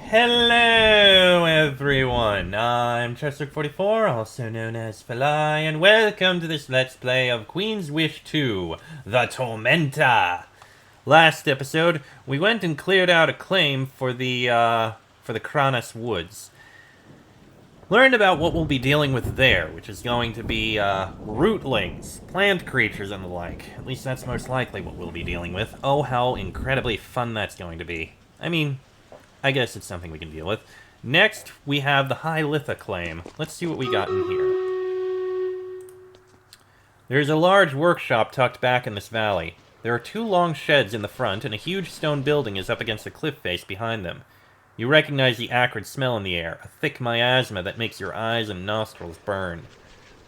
Hello, everyone. I'm Chester44, also known as Falai, and welcome to this Let's Play of Queen's Wish 2, The Tormenta. Last episode, we went and cleared out a claim for the Kranas Woods. Learned about what we'll be dealing with there, which is going to be, rootlings, plant creatures, and the like. At least that's most likely what we'll be dealing with. Oh, how incredibly fun that's going to be. I mean, I guess it's something we can deal with. Next, we have the High Litha claim. Let's see what we got in here. There's a large workshop tucked back in this valley. There are two long sheds in the front, and a huge stone building is up against a cliff face behind them. You recognize the acrid smell in the air, a thick miasma that makes your eyes and nostrils burn.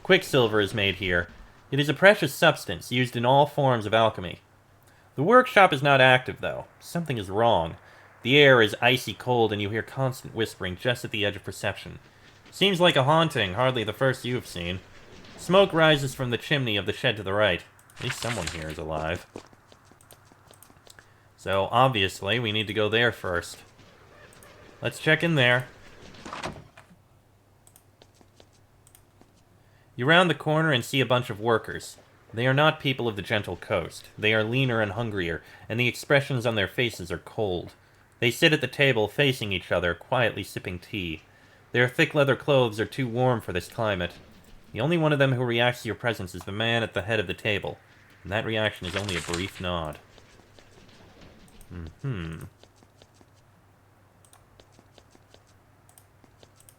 Quicksilver is made here. It is a precious substance used in all forms of alchemy. The workshop is not active, though. Something is wrong. The air is icy cold, and you hear constant whispering just at the edge of perception. Seems like a haunting, hardly the first you've seen. Smoke rises from the chimney of the shed to the right. At least someone here is alive. So, obviously, we need to go there first. Let's check in there. You round the corner and see a bunch of workers. They are not people of the gentle coast. They are leaner and hungrier, and the expressions on their faces are cold. They sit at the table, facing each other, quietly sipping tea. Their thick leather clothes are too warm for this climate. The only one of them who reacts to your presence is the man at the head of the table, and that reaction is only a brief nod.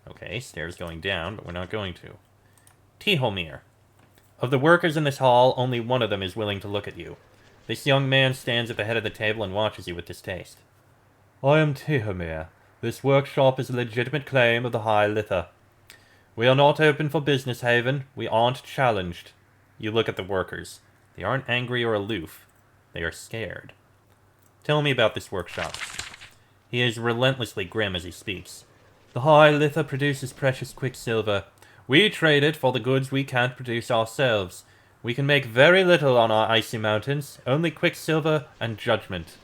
Okay, stairs going down, but we're not going to. Tihomir. Of the workers in this hall, only one of them is willing to look at you. This young man stands at the head of the table and watches you with distaste. I am Tihomir. This workshop is a legitimate claim of the High Litha. We are not open for business, Haven. We aren't challenged. You look at the workers. They aren't angry or aloof. They are scared. Tell me about this workshop. He is relentlessly grim as he speaks. The High Litha produces precious quicksilver. We trade it for the goods we can't produce ourselves. We can make very little on our icy mountains, only quicksilver and judgment.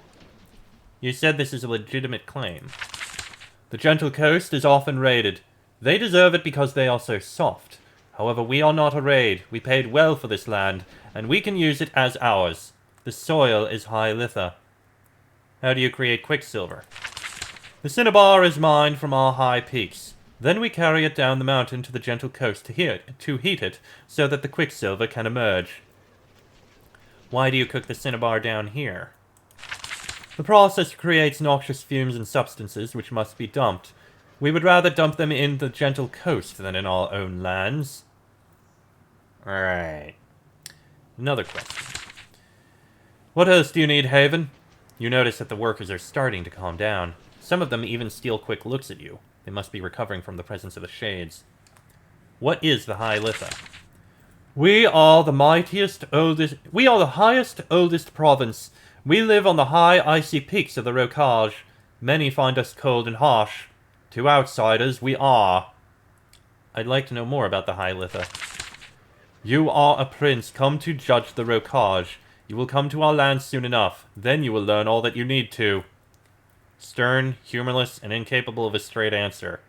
You said this is a legitimate claim. The gentle coast is often raided. They deserve it because they are so soft. However, we are not a raid. We paid well for this land, and we can use it as ours. The soil is High Litha. How do you create quicksilver? The cinnabar is mined from our high peaks. Then we carry it down the mountain to the gentle coast to heat it so that the quicksilver can emerge. Why do you cook the cinnabar down here? The process creates noxious fumes and substances which must be dumped. We would rather dump them in the gentle coast than in our own lands. Alright. Another question. What else do you need, Haven? You notice that the workers are starting to calm down. Some of them even steal quick looks at you. They must be recovering from the presence of the shades. What is the High Litha? We are the highest, oldest province. We live on the high, icy peaks of the Rokaj. Many find us cold and harsh. To outsiders, we are. I'd like to know more about the High Litha. You are a prince come to judge the Rokaj. You will come to our land soon enough. Then you will learn all that you need to. Stern, humorless, and incapable of a straight answer.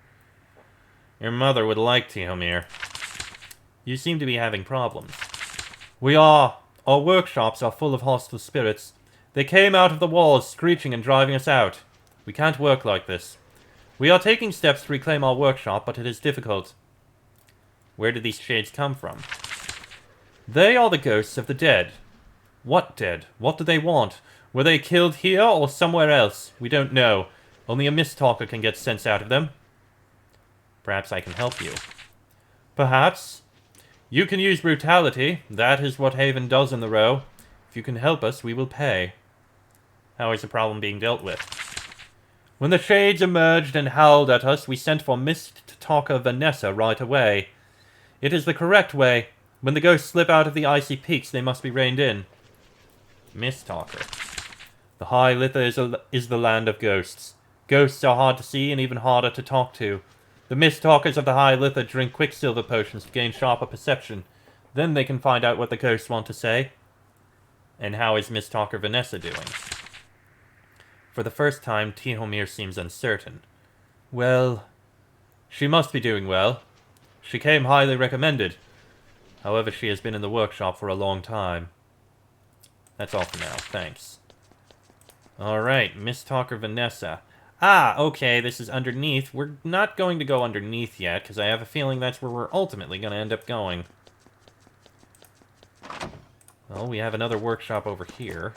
Your mother would like Tihomir. You seem to be having problems. We are. Our workshops are full of hostile spirits. They came out of the walls, screeching and driving us out. We can't work like this. We are taking steps to reclaim our workshop, but it is difficult. Where did these shades come from? They are the ghosts of the dead. What dead? What do they want? Were they killed here or somewhere else? We don't know. Only a Mist-Talker can get sense out of them. Perhaps I can help you. Perhaps. You can use brutality. That is what Haven does in the row. If you can help us, we will pay. How is the problem being dealt with? When the shades emerged and howled at us, we sent for Mist-Talker Vanessa right away. It is the correct way. When the ghosts slip out of the icy peaks, they must be reined in. Mist-Talker. The High Litha is the land of ghosts. Ghosts are hard to see and even harder to talk to. The Mist-Talkers of the High Litha drink quicksilver potions to gain sharper perception. Then they can find out what the ghosts want to say. And how is Mist-Talker Vanessa doing? For the first time, Tihomir seems uncertain. Well, she must be doing well. She came highly recommended. However, she has been in the workshop for a long time. That's all for now, thanks. Alright, Miss Talker Vanessa. Ah, okay, this is underneath. We're not going to go underneath yet, because I have a feeling that's where we're ultimately going to end up going. Well, we have another workshop over here.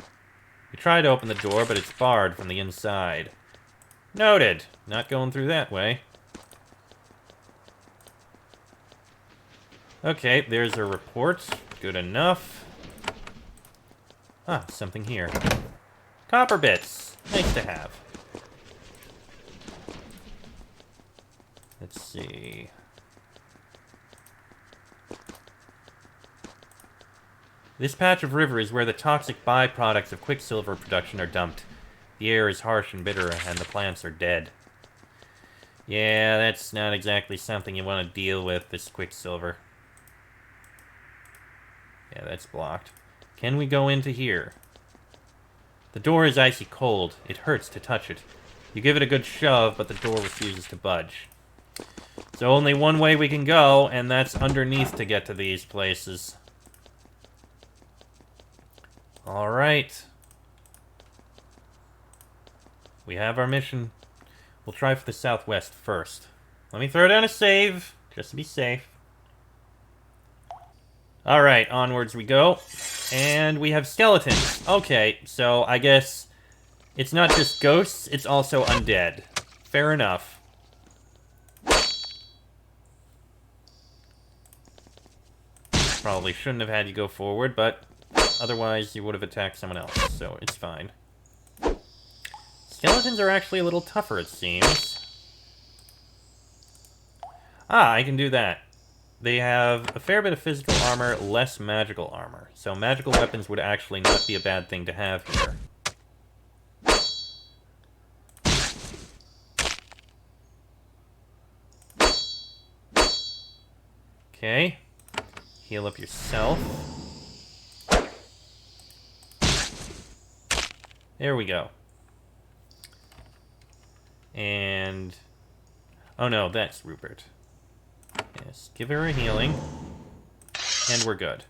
We tried to open the door, but it's barred from the inside. Noted. Not going through that way. Okay, there's a report. Good enough. Ah, something here. Copper bits. Nice to have. Let's see. This patch of river is where the toxic byproducts of quicksilver production are dumped. The air is harsh and bitter, and the plants are dead. Yeah, that's not exactly something you want to deal with, this quicksilver. Yeah, that's blocked. Can we go into here? The door is icy cold. It hurts to touch it. You give it a good shove, but the door refuses to budge. So only one way we can go, and that's underneath to get to these places. Alright. We have our mission. We'll try for the southwest first. Let me throw down a save, just to be safe. Alright, onwards we go. And we have skeletons. Okay, so I guess it's not just ghosts, it's also undead. Fair enough. Probably shouldn't have had you go forward, but otherwise you would have attacked someone else, so it's fine. Skeletons are actually a little tougher, it seems. Ah, I can do that. They have a fair bit of physical armor, less magical armor. So magical weapons would actually not be a bad thing to have here. Okay. Heal up yourself. There we go. And... oh no, that's Rupert. Yes, give her a healing. And we're good.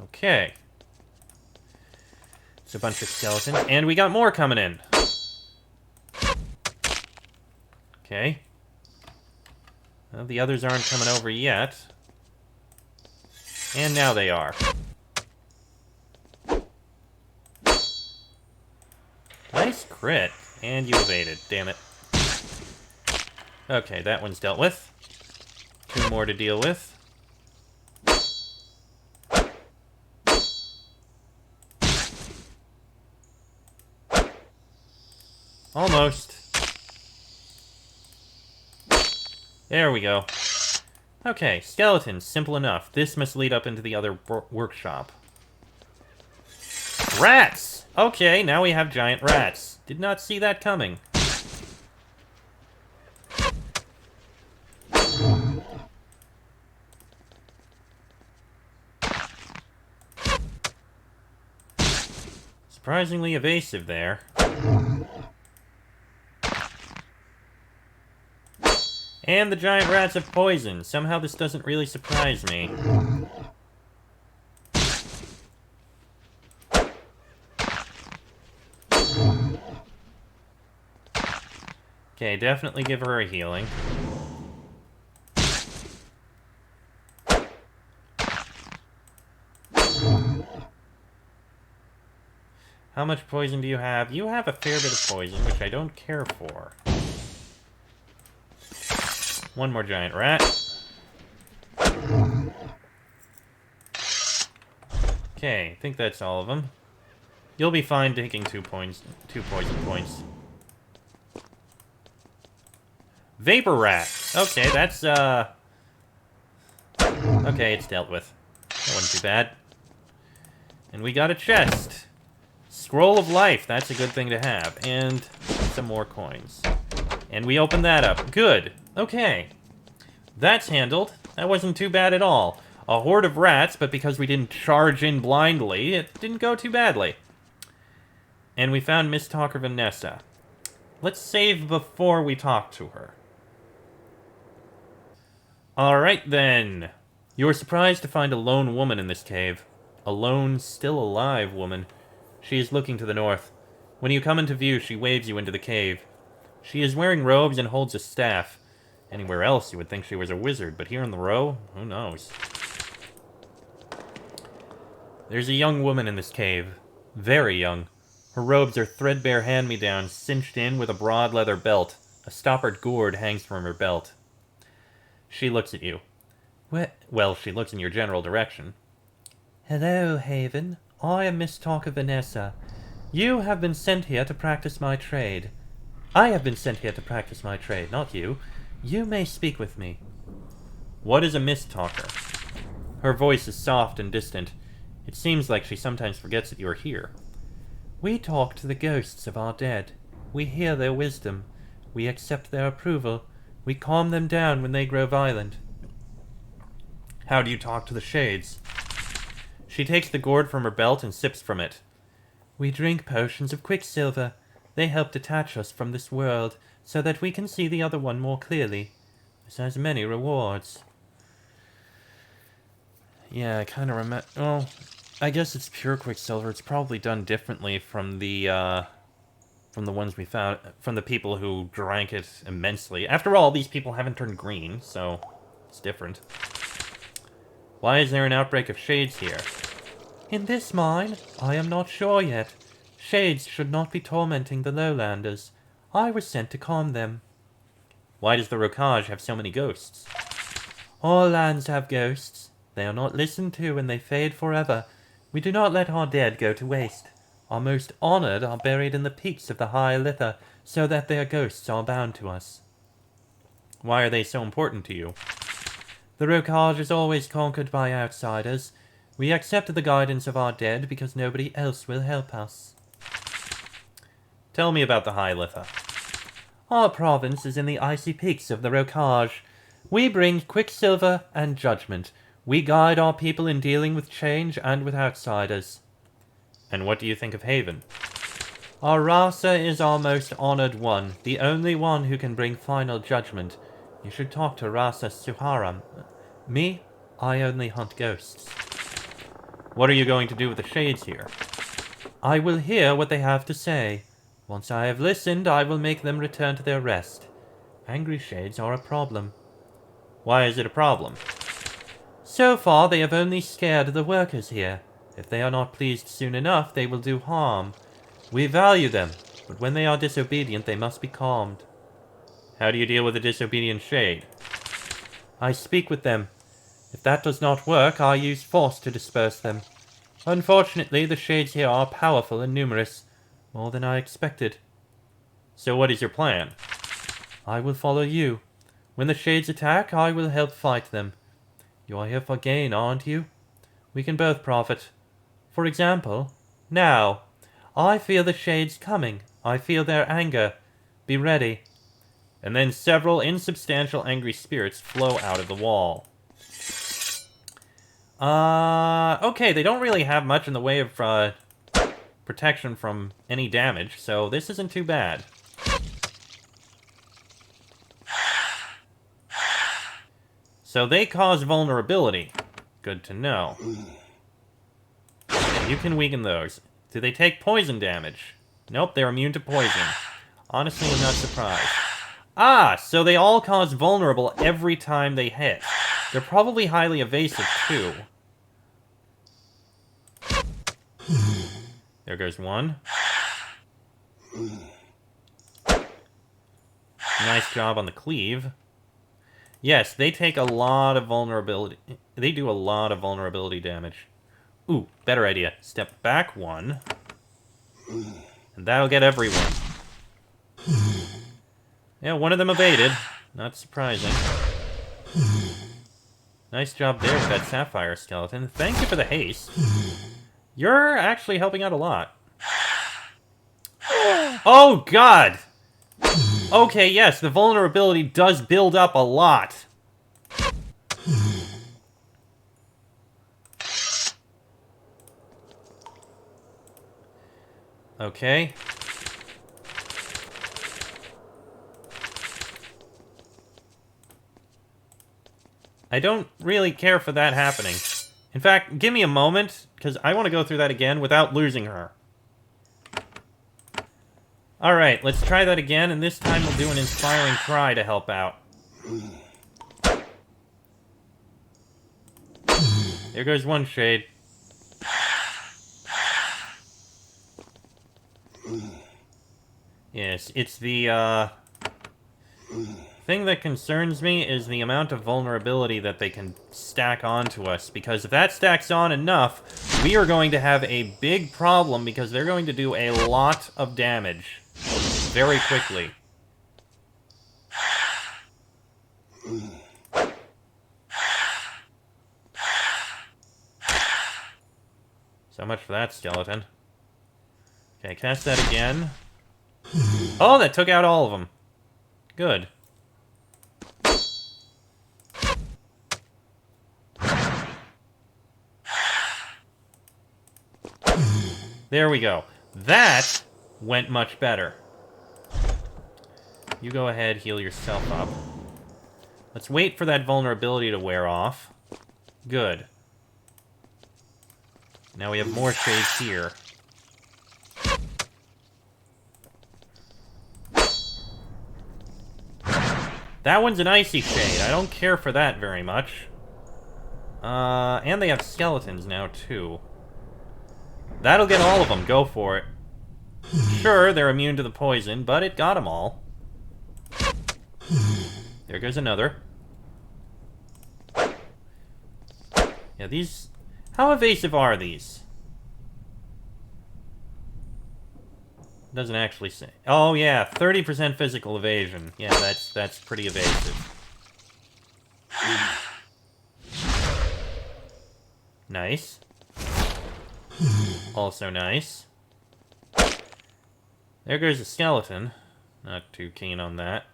Okay. It's a bunch of skeletons. And we got more coming in. Okay. Well, the others aren't coming over yet. And now they are. Nice crit. And you evaded. Damn it. Okay, that one's dealt with. 2 more to deal with. Almost. There we go. Okay, skeletons. Simple enough. This must lead up into the other workshop. Rats! Okay, now we have giant rats. Did not see that coming. Surprisingly evasive there. And the giant rats have poison. Somehow this doesn't really surprise me. Okay, definitely give her a healing. How much poison do you have? You have a fair bit of poison, which I don't care for. One more giant rat. Okay, I think that's all of them. You'll be fine taking 2 poison points. Vapor rat. Okay, that's okay, it's dealt with. That wasn't too bad. And we got a chest. Scroll of life, that's a good thing to have. And some more coins. And we opened that up. Good. Okay. That's handled. That wasn't too bad at all. A horde of rats, but because we didn't charge in blindly, it didn't go too badly. And we found Miss Talker Vanessa. Let's save before we talk to her. Alright then. You are surprised to find a lone woman in this cave. A lone, still alive woman. She is looking to the north. When you come into view, she waves you into the cave. She is wearing robes and holds a staff. Anywhere else, you would think she was a wizard, but here in the row, who knows? There's a young woman in this cave. Very young. Her robes are threadbare hand-me-downs, cinched in with a broad leather belt. A stoppered gourd hangs from her belt. She looks at you. Well, she looks in your general direction. Hello, Haven. I am Miss Talker Vanessa. You have been sent here to practice my trade. I have been sent here to practice my trade, not you. You may speak with me. What is a mist talker? Her voice is soft and distant. It seems like she sometimes forgets that you are here. We talk to the ghosts of our dead. We hear their wisdom. We accept their approval. We calm them down when they grow violent. How do you talk to the shades? She takes the gourd from her belt and sips from it. We drink potions of quicksilver. They help detach us from this world, so that we can see the other one more clearly. This has many rewards. Yeah, I kind of remember... Oh, I guess it's pure quicksilver. It's probably done differently from the ones we found... From the people who drank it immensely. After all, these people haven't turned green, so it's different. Why is there an outbreak of shades here? In this mine? I am not sure yet. Shades should not be tormenting the lowlanders. I was sent to calm them. Why does the Rokaj have so many ghosts? All lands have ghosts. They are not listened to and they fade forever. We do not let our dead go to waste. Our most honored are buried in the peaks of the high Litha, so that their ghosts are bound to us. Why are they so important to you? The Rokaj is always conquered by outsiders. We accept the guidance of our dead because nobody else will help us. Tell me about the High Litha. Our province is in the icy peaks of the Rokaj. We bring quicksilver and judgment. We guide our people in dealing with change and with outsiders. And what do you think of Haven? Our Rasa is our most honored one, the only one who can bring final judgment. You should talk to Rasa Suharam. Me? I only hunt ghosts. What are you going to do with the shades here? I will hear what they have to say. Once I have listened, I will make them return to their rest. Angry shades are a problem. Why is it a problem? So far, they have only scared the workers here. If they are not pleased soon enough, they will do harm. We value them, but when they are disobedient, they must be calmed. How do you deal with a disobedient shade? I speak with them. If that does not work, I use force to disperse them. Unfortunately, the shades here are powerful and numerous. More than I expected. So what is your plan? I will follow you. When the shades attack, I will help fight them. You are here for gain, aren't you? We can both profit. For example, now. I feel the shades coming. I feel their anger. Be ready. And then several insubstantial angry spirits flow out of the wall. Okay, they don't really have much in the way of, protection from any damage, so this isn't too bad. So they cause vulnerability. Good to know. You can weaken those. Do they take poison damage? Nope, they're immune to poison. Honestly, I'm not surprised. Ah, so they all cause vulnerable every time they hit. They're probably highly evasive, too. There goes one. Nice job on the cleave. Yes, they take a lot of vulnerability. They do a lot of vulnerability damage. Ooh, better idea. Step back one. And that'll get everyone. Yeah, one of them evaded. Not surprising. Nice job there with that sapphire skeleton. Thank you for the haste. You're actually helping out a lot. Oh, God! Okay, yes, the vulnerability does build up a lot. Okay. I don't really care for that happening. In fact, give me a moment, because I want to go through that again without losing her. Alright, let's try that again, and this time we'll do an inspiring cry to help out. There goes one shade. Yes, it's the, thing that concerns me is the amount of vulnerability that they can stack onto us, because if that stacks on enough, we are going to have a big problem, because they're going to do a lot of damage very quickly. So much for that skeleton. Okay, cast that again. Oh, that took out all of them. Good. There we go. That went much better. You go ahead, heal yourself up. Let's wait for that vulnerability to wear off. Good. Now we have more shades here. That one's an icy shade. I don't care for that very much. And they have skeletons now, too. That'll get all of them. Go for it. Sure, they're immune to the poison, but it got them all. There goes another. Yeah, these... How evasive are these? Doesn't actually say. Oh, yeah, 30% physical evasion. Yeah, that's pretty evasive. Nice. Also nice. There goes a skeleton. Not too keen on that.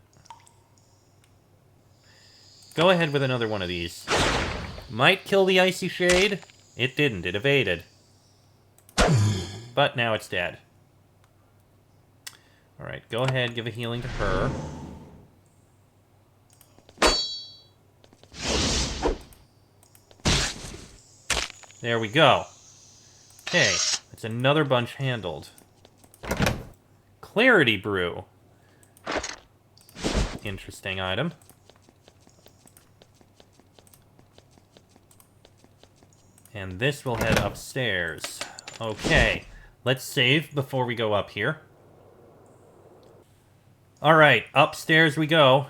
Go ahead with another one of these. Might kill the icy shade. It didn't. It evaded. But now it's dead. Alright, go ahead, give a healing to her. There we go. Okay, that's another bunch handled. Clarity Brew. Interesting item. And this will head upstairs. Okay, let's save before we go up here. Alright, upstairs we go.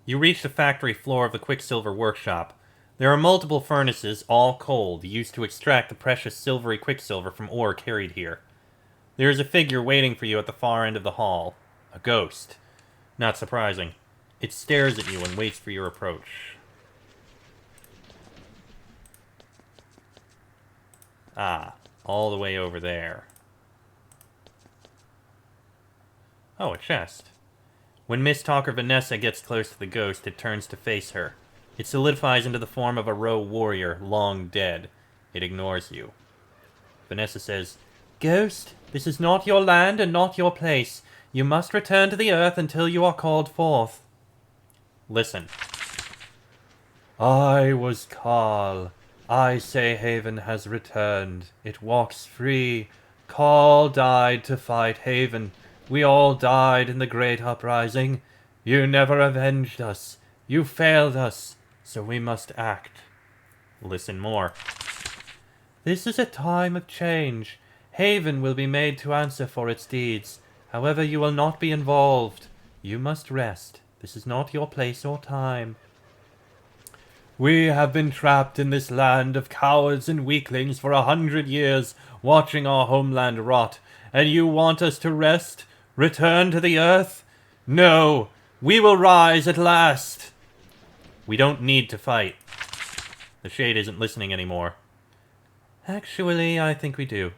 You reach the factory floor of the Quicksilver Workshop. There are multiple furnaces, all cold, used to extract the precious silvery quicksilver from ore carried here. There is a figure waiting for you at the far end of the hall. A ghost. Not surprising. It stares at you and waits for your approach. Ah, all the way over there. Oh, a chest. When Misttalker Vanessa gets close to the ghost, it turns to face her. It solidifies into the form of a Row warrior, long dead. It ignores you. Vanessa says, "Ghost, this is not your land and not your place. You must return to the earth until you are called forth." Listen. "I was Karl. I say Haven has returned. It walks free. Karl died to fight Haven. We all died in the great uprising. You never avenged us. You failed us. So we must act." Listen more. "This is a time of change. Haven will be made to answer for its deeds. However, you will not be involved. You must rest. This is not your place or time. We have been trapped in this land of cowards and weaklings for 100 years, watching our homeland rot. And you want us to rest? Return to the earth? No! We will rise at last!" We don't need to fight. The Shade isn't listening anymore. "Actually, I think we do."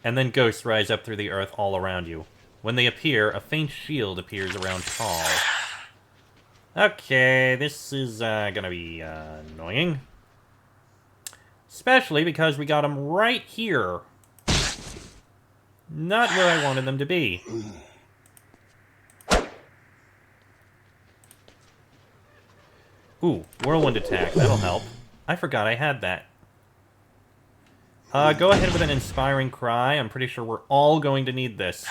And then ghosts rise up through the earth all around you. When they appear, a faint shield appears around Paul. Okay, this is gonna be annoying. Especially because we got them right here. Not where I wanted them to be. Ooh, whirlwind attack. That'll help. I forgot I had that. Go ahead with an inspiring cry. I'm pretty sure we're all going to need this.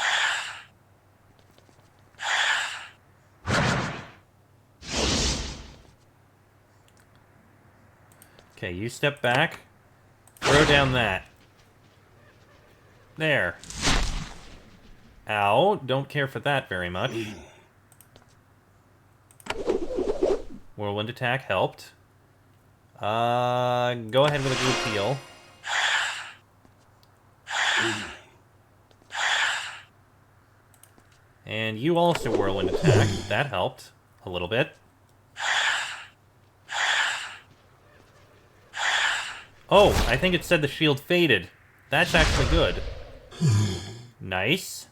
Okay, you step back. Throw down that. There. Ow, don't care for that very much. Whirlwind attack helped. Go ahead with a group heal. And you also whirlwind attack. That helped a little bit. Oh, I think it said the shield faded. That's actually good. Nice.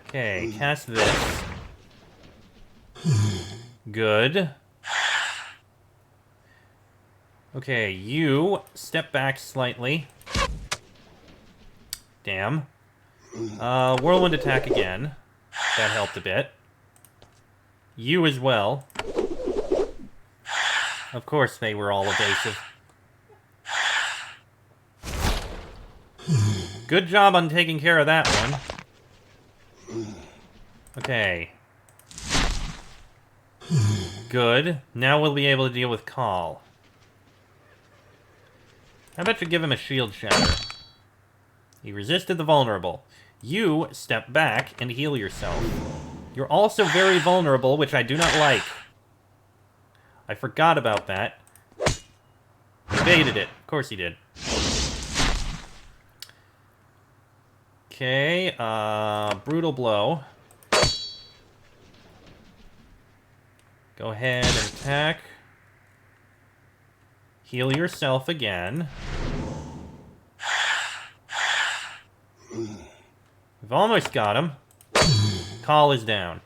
Okay, cast this. Good. Okay, you step back slightly. Damn. Whirlwind attack again. That helped a bit. You as well. Of course they were all evasive. Good job on taking care of that one. Okay. Good. Now we'll be able to deal with Call. How about you give him a shield shatter? He resisted the vulnerable. You step back and heal yourself. You're also very vulnerable, which I do not like. I forgot about that. Evaded it. Of course he did. Okay, brutal blow. Go ahead and attack. Heal yourself again. We've almost got him. Call is down.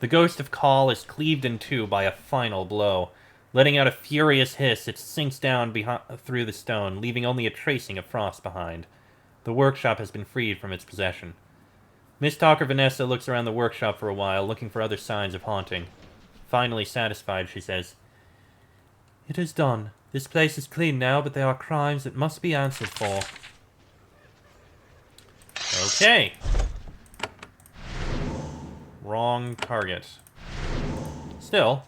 The ghost of Call is cleaved in two by a final blow. Letting out a furious hiss, it sinks down through the stone, leaving only a tracing of frost behind. The workshop has been freed from its possession. Miss Talker Vanessa looks around the workshop for a while, looking for other signs of haunting. Finally satisfied, she says, "It is done. This place is clean now, but there are crimes that must be answered for." Okay. Wrong target. Still,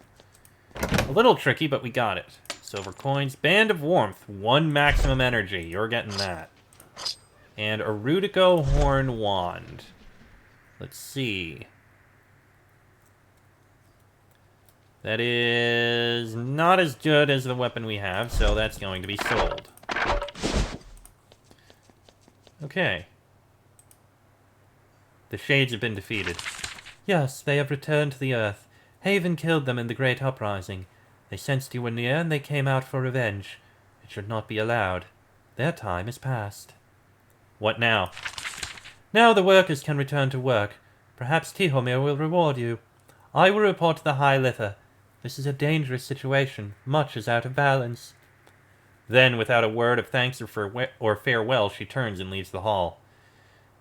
a little tricky, but we got it. Silver coins. Band of Warmth. 1 maximum energy. You're getting that. And a Rudico Horn Wand. Let's see. That is not as good as the weapon we have, so that's going to be sold. Okay. The Shades have been defeated. Yes, they have returned to the Earth. Haven killed them in the Great Uprising. They sensed you were near, and they came out for revenge. It should not be allowed. Their time is past. What now? Now the workers can return to work. Perhaps Tihomir will reward you. I will report to the High Litha. This is a dangerous situation. Much is out of balance. Then, without a word of thanks or farewell, she turns and leaves the hall.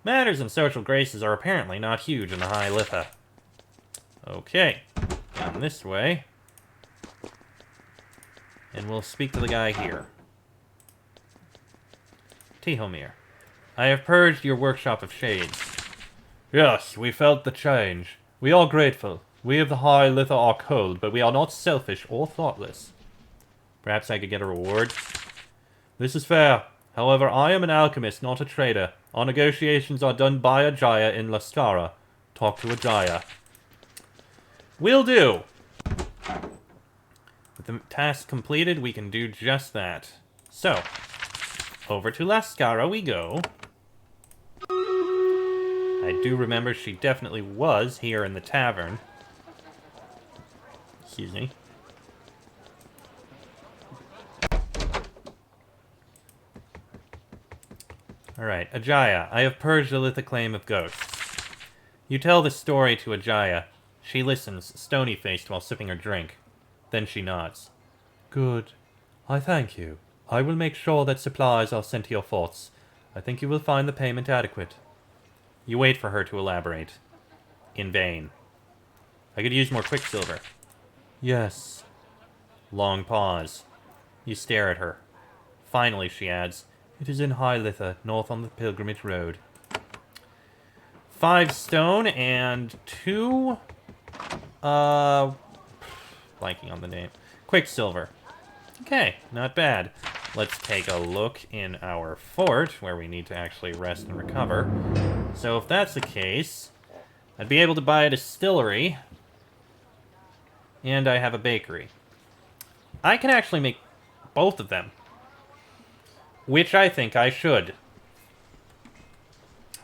Manners and social graces are apparently not huge in the High Litha. Okay. Down this way. And we'll speak to the guy here. Tihomir. I have purged your workshop of shades. Yes, we felt the change. We are grateful. We of the High Litha are cold, but we are not selfish or thoughtless. Perhaps I could get a reward? This is fair. However, I am an alchemist, not a trader. Our negotiations are done by a Jaya in Lascara. Talk to a Jaya. Will do! With the task completed, we can do just that. So, over to Lascara we go. I do remember she definitely was here in the tavern. Excuse me. Alright, Ajaya, I have purged the Litha claim of ghosts. You tell the story to Ajaya. She listens, stony-faced while sipping her drink. Then she nods. Good. I thank you. I will make sure that supplies are sent to your forts. I think you will find the payment adequate. You wait for her to elaborate. In vain. I could use more quicksilver. Yes. Long pause. You stare at her. Finally, she adds, "It is in High Litha, north on the pilgrimage road." 5 stone and 2... blanking on the name. Quicksilver. Okay, not bad. Let's take a look in our fort, where we need to actually rest and recover. So if that's the case, I'd be able to buy a distillery, and I have a bakery. I can actually make both of them, which I think I should.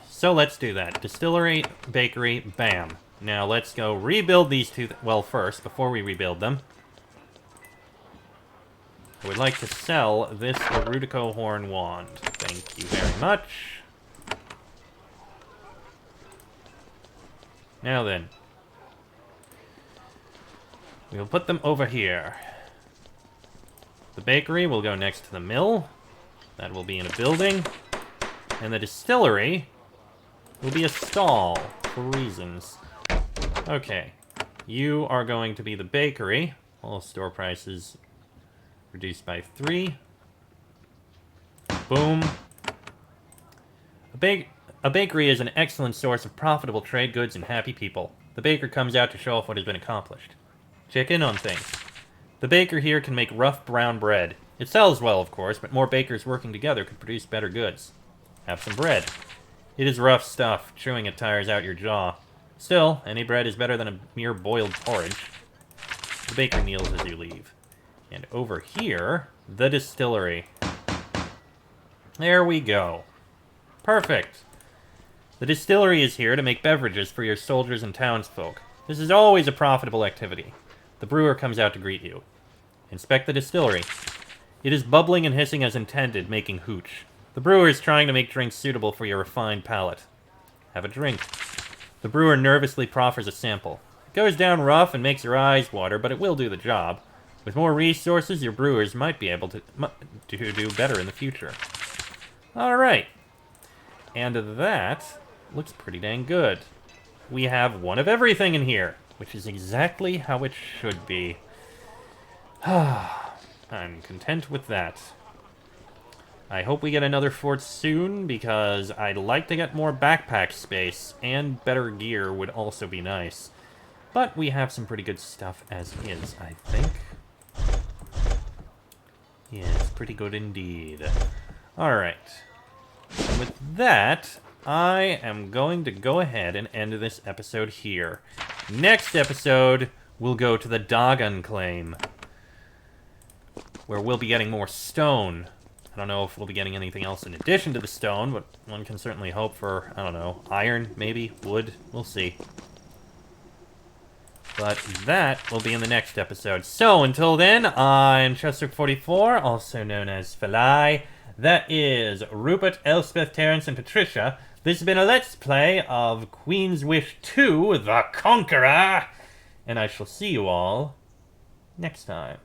So let's do that. Distillery, bakery, bam. Now let's go rebuild these two... well, first, before we rebuild them, I would like to sell this Erudico Horn Wand. Thank you very much. Now then. We'll put them over here. The bakery will go next to the mill. That will be in a building. And the distillery will be a stall, for reasons. Okay. You are going to be the bakery. All store prices reduced by 3. Boom. A bakery is an excellent source of profitable trade goods and happy people. The baker comes out to show off what has been accomplished. Check in on things. The baker here can make rough brown bread. It sells well, of course, but more bakers working together could produce better goods. Have some bread. It is rough stuff. Chewing it tires out your jaw. Still, any bread is better than a mere boiled porridge. The baker kneels as you leave. And over here, the distillery. There we go. Perfect. The distillery is here to make beverages for your soldiers and townsfolk. This is always a profitable activity. The brewer comes out to greet you. Inspect the distillery. It is bubbling and hissing as intended, making hooch. The brewer is trying to make drinks suitable for your refined palate. Have a drink. The brewer nervously proffers a sample. It goes down rough and makes your eyes water, but it will do the job. With more resources, your brewers might be able to do better in the future. Alright. And that looks pretty dang good. We have one of everything in here, which is exactly how it should be. I'm content with that. I hope we get another fort soon, because I'd like to get more backpack space, and better gear would also be nice. But we have some pretty good stuff as is, I think. Yes, pretty good indeed. Alright. And with that, I am going to go ahead and end this episode here. Next episode, we'll go to the Dagon Claim, where we'll be getting more stone. I don't know if we'll be getting anything else in addition to the stone, but one can certainly hope for, I don't know, iron, maybe, wood, we'll see. But that will be in the next episode. So, until then, I'm Chester44, also known as Falai. That is Rupert, Elspeth, Terrence, and Patricia. This has been a Let's Play of Queen's Wish 2, The Conqueror. And I shall see you all next time.